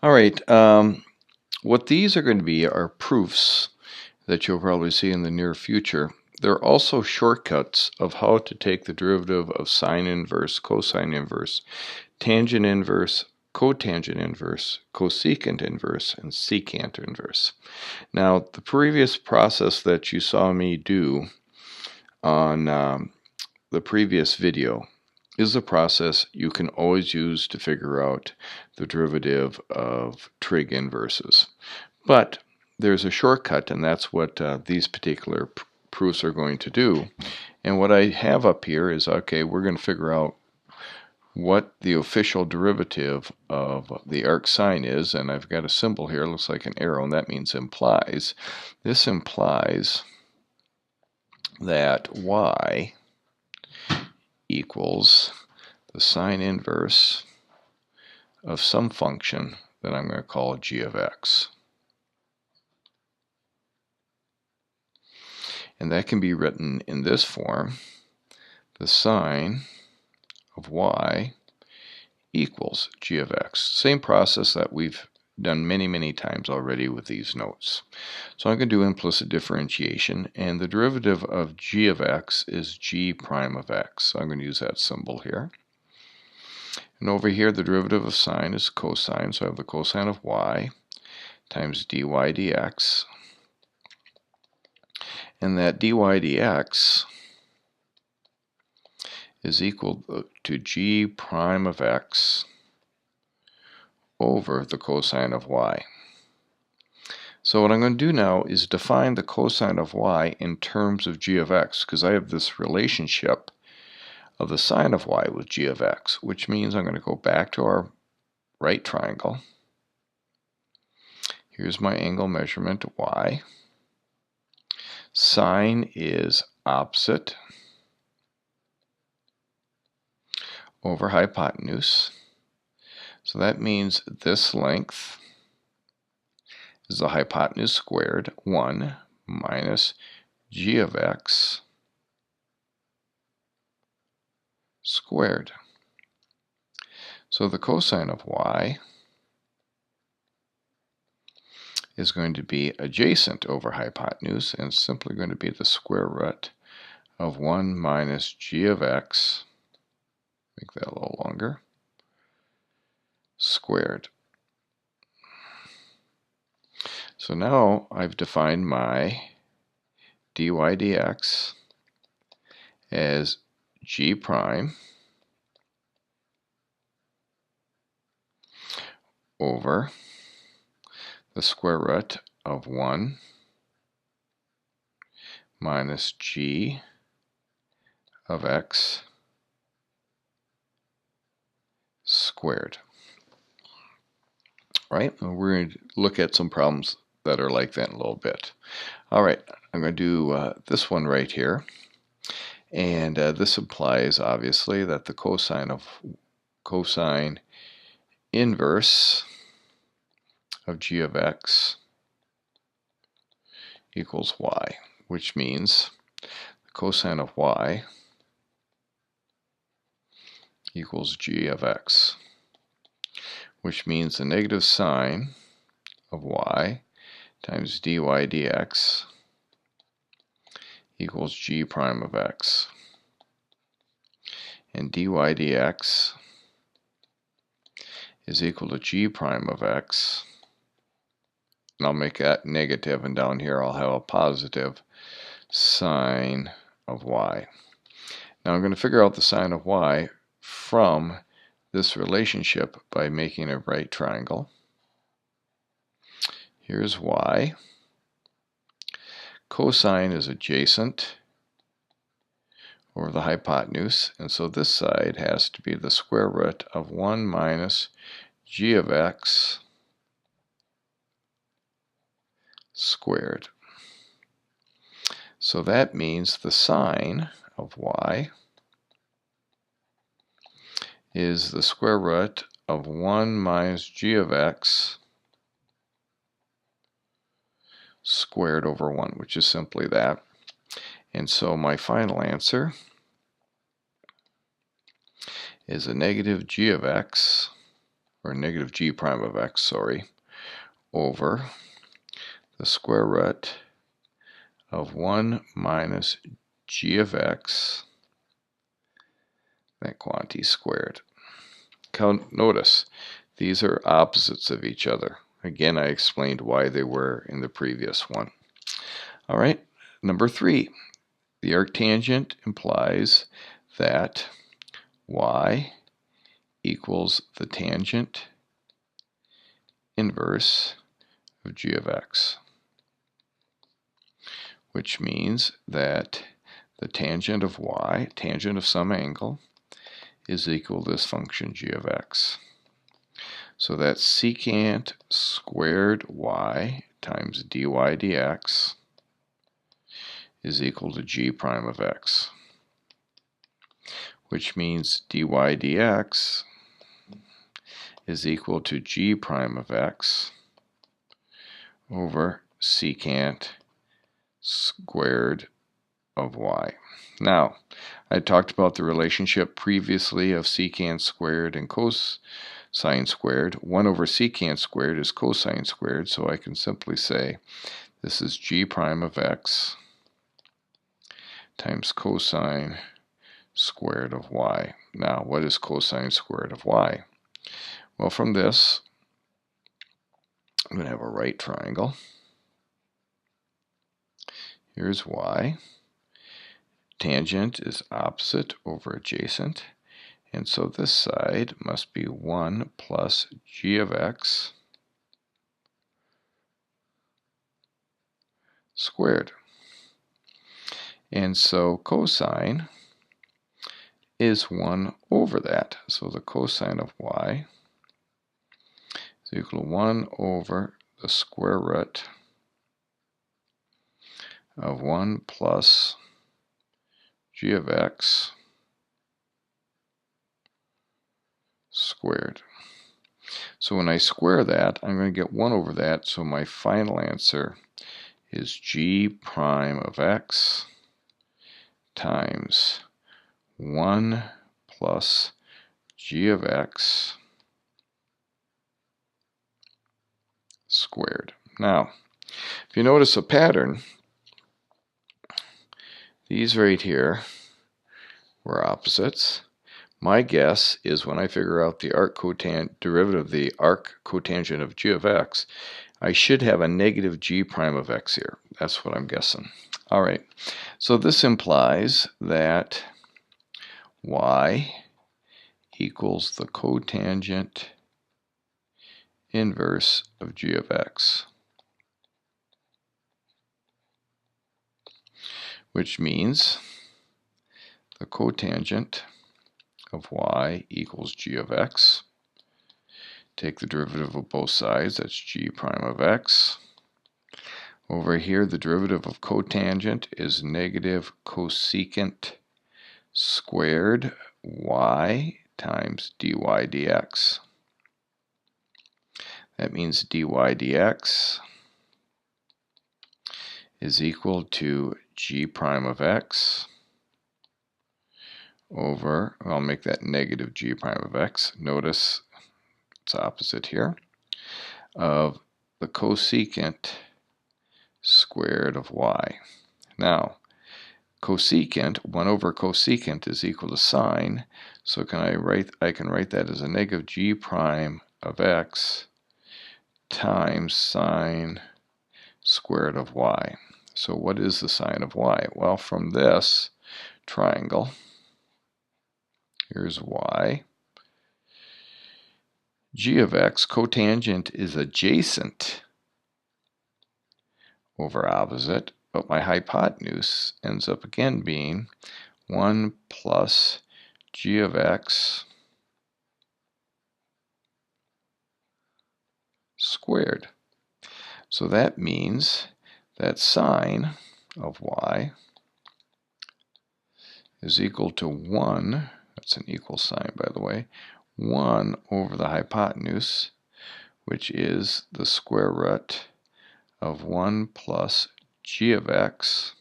All right, what these are going to be are proofs that you'll probably see in the near future. They're also shortcuts of how to take the derivative of sine inverse, cosine inverse, tangent inverse, cotangent inverse, cosecant inverse, and secant inverse. Now, the previous process that you saw me do on the previous video is a process you can always use to figure out the derivative of trig inverses. But there's a shortcut, and that's what these particular proofs are going to do. And what I have up here is, okay, we're going to figure out what the official derivative of the arc sine is, and I've got a symbol here, it looks like an arrow, and that means implies. This implies that y equals the sine inverse of some function that I'm going to call g of x. And that can be written in this form: the sine of y equals g of x. Same process that we've done many times already with these notes. So I'm going to do implicit differentiation, and the derivative of g of x is g prime of x. So I'm going to use that symbol here. And over here, the derivative of sine is cosine, so I have the cosine of y times dy dx. And that dy dx is equal to g prime of x over the cosine of y. So what I'm going to do now is define the cosine of y in terms of g of x, because I have this relationship of the sine of y with g of x, which means I'm going to go back to our right triangle. Here's my angle measurement, y. Sine is opposite over hypotenuse. So that means this length is the hypotenuse squared, 1 minus g of x squared. So the cosine of y is going to be adjacent over hypotenuse, and it's simply going to be the square root of 1 minus g of x, make that a little longer, squared. So now I've defined my dy dx as g prime over the square root of 1 minus g of x squared. Right? And we're going to look at some problems that are like that in a little bit. All right, I'm going to do this one right here. And this implies, obviously, that the cosine inverse of g of x equals y, which means the cosine of y equals g of x, which means the negative sine of y times dy dx equals g prime of x. And dy dx is equal to g prime of x. And I'll make that negative, and down here I'll have a positive sine of y. Now I'm going to figure out the sine of y from this relationship by making a right triangle. Here's y. Cosine is adjacent over the hypotenuse, and so this side has to be the square root of 1 minus g of x squared. So that means the sine of y is the square root of 1 minus g of x squared over 1, which is simply that. And so my final answer is a negative g of x, or negative g prime of x, sorry, over the square root of 1 minus g of x, that quantity squared. Notice, these are opposites of each other. Again, I explained why they were in the previous one. All right, number 3. The arctangent implies that y equals the tangent inverse of g of x, which means that the tangent of y, tangent of some angle, is equal to this function g of x. So that's secant squared y times dy dx is equal to g prime of x, which means dy dx is equal to g prime of x over secant squared of y. Now, I talked about the relationship previously of secant squared and cosine squared. 1 over secant squared is cosine squared, so I can simply say this is g prime of x times cosine squared of y. Now, what is cosine squared of y? Well, from this, I'm going to have a right triangle. Here's y. Tangent is opposite over adjacent. And so this side must be 1 plus g of x squared. And so cosine is 1 over that. So the cosine of y is equal to 1 over the square root of 1 plus g of x squared. So when I square that, I'm going to get 1 over that, so my final answer is g prime of x times 1 plus g of x squared. Now, if you notice a pattern, these right here were opposites. My guess is when I figure out the arc derivative of the arc cotangent of g of x, I should have a negative g prime of x here. That's what I'm guessing. All right, so this implies that y equals the cotangent inverse of g of x, which means the cotangent of y equals g of x. Take the derivative of both sides, that's g prime of x. Over here, the derivative of cotangent is negative cosecant squared y times dy dx. That means dy dx is equal to g prime of x over, I'll make that negative g prime of x. Notice it's opposite here, of the cosecant squared of y. Now, cosecant, 1 over cosecant is equal to sine, so I can write that as a negative g prime of x times sine squared of y. So what is the sine of y? Well, from this triangle, here's y. G of x, cotangent is adjacent over opposite, but my hypotenuse ends up again being 1 plus g of x squared. So that means that sine of y is equal to 1, that's an equal sign by the way, 1 over the hypotenuse, which is the square root of 1 plus g of x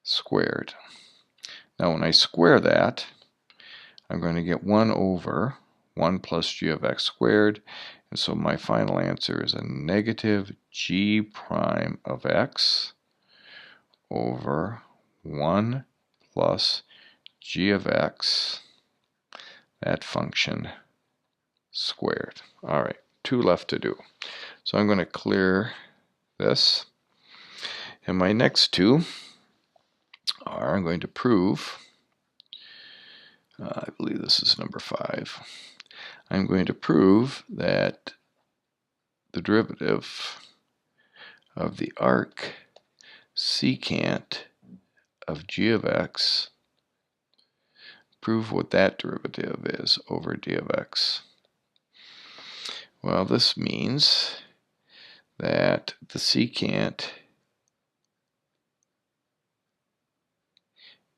squared. Now when I square that, I'm going to get 1 over 1 plus g of x squared. And so my final answer is a negative g prime of x over 1 plus g of x, that function, squared. All right, 2 left to do. So I'm going to clear this. And my next 2 are, I'm going to prove, I believe this is number 5. I'm going to prove that the derivative of the arc secant of g of x, prove what that derivative is over d of x. Well, this means that the secant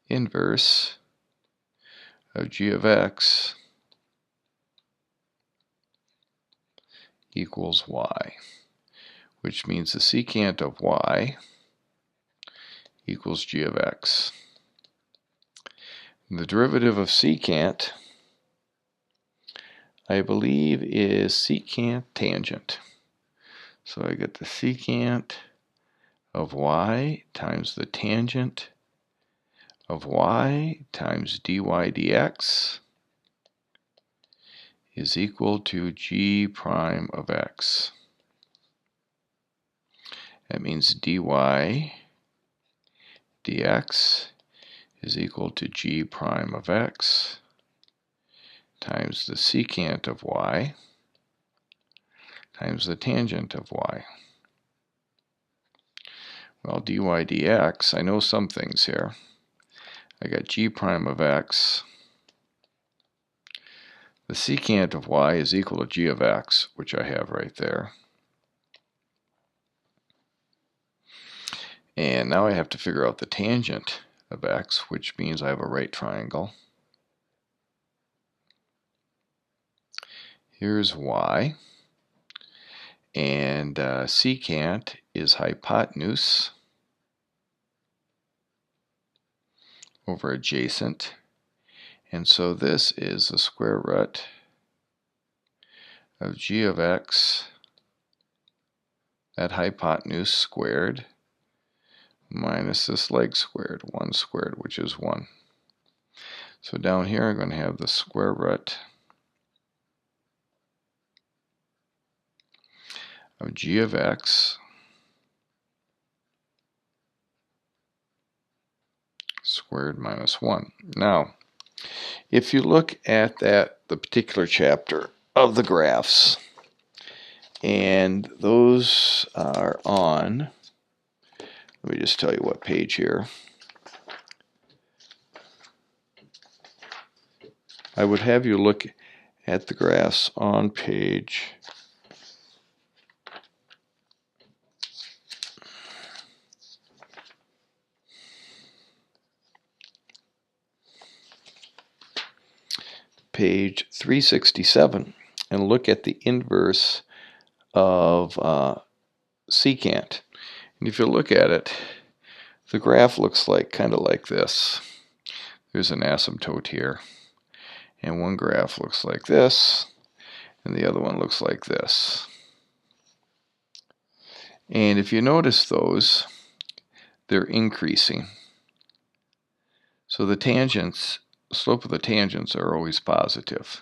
inverse of g of x equals y, which means the secant of y equals g of x. And the derivative of secant, I believe, is secant tangent. So I get the secant of y times the tangent of y times dy dx is equal to g prime of x. That means dy dx is equal to g prime of x times the secant of y times the tangent of y. Well, dy dx, I know some things here. I got g prime of x. The secant of y is equal to g of x, which I have right there. And now I have to figure out the tangent of x, which means I have a right triangle. Here's y. And secant is hypotenuse over adjacent. And so this is the square root of g of x, that hypotenuse squared, minus this leg squared, 1 squared, which is 1. So down here I'm going to have the square root of g of x squared minus 1. Now, if you look at the particular chapter of the graphs, and those are on, let me just tell you what page here. I would have you look at the graphs on page 367 and look at the inverse of secant. And if you look at it, the graph looks like kind of like this. There's an asymptote here. And one graph looks like this, and the other one looks like this. And if you notice those, they're increasing. So the tangents, slope of the tangents are always positive.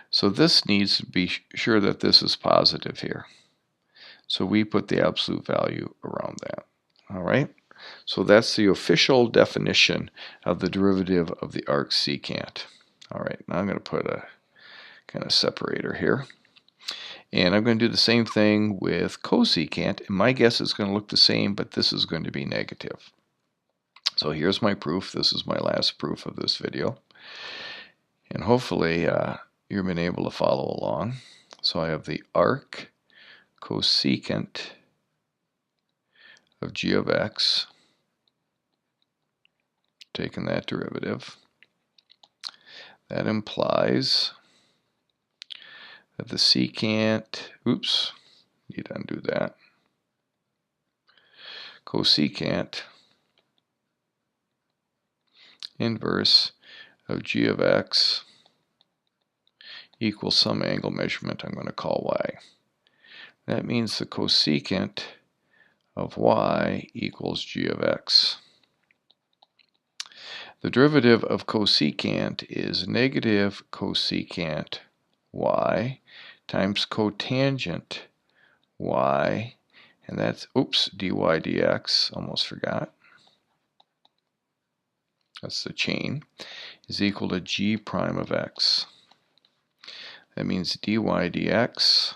So this needs to be sure that this is positive here. So we put the absolute value around that. All right? So that's the official definition of the derivative of the arc secant. All right, now I'm going to put a kind of separator here. And I'm going to do the same thing with cosecant. And my guess is going to look the same, but this is going to be negative. So here's my proof. This is my last proof of this video. And hopefully you've been able to follow along. So I have the arc cosecant of g of x, taking that derivative. That implies that the secant, oops, need to undo that, cosecant inverse of g of x equals some angle measurement I'm going to call y. That means the cosecant of y equals g of x. The derivative of cosecant is negative cosecant y times cotangent y, and that's, dy dx, almost forgot. That's the chain, is equal to g prime of x. That means dy dx.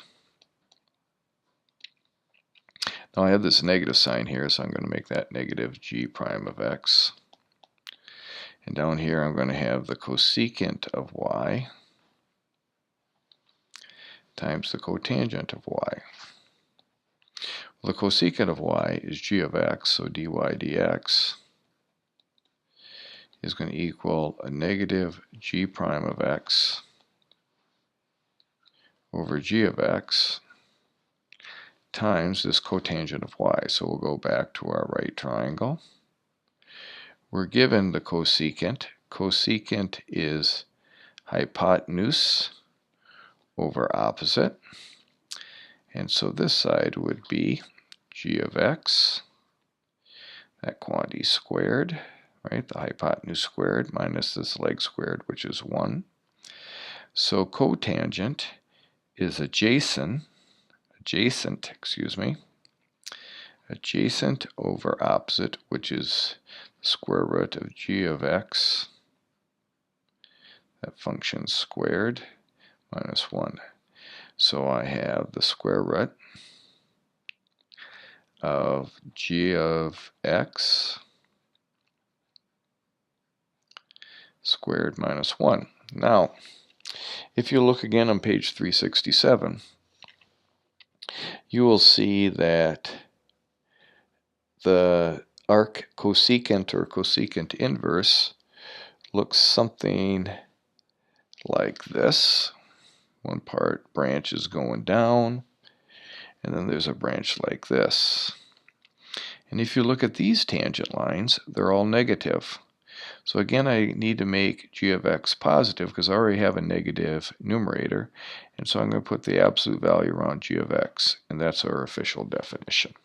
Now I have this negative sign here, so I'm going to make that negative g prime of x. And down here I'm going to have the cosecant of y times the cotangent of y. Well, the cosecant of y is g of x, so dy dx is going to equal a negative g prime of x over g of x times this cotangent of y. So we'll go back to our right triangle. We're given the cosecant. Cosecant is hypotenuse over opposite. And so this side would be g of x, that quantity squared, right? The hypotenuse squared minus this leg squared, which is 1. So cotangent is adjacent over opposite, which is the square root of g of x, that function squared, minus 1. So I have the square root of g of x squared minus 1. Now, if you look again on page 367, you will see that the arc cosecant or cosecant inverse looks something like this. One part branch is going down, and then there's a branch like this. And if you look at these tangent lines, they're all negative. So again, I need to make g of x positive because I already have a negative numerator. And so I'm going to put the absolute value around g of x, and that's our official definition.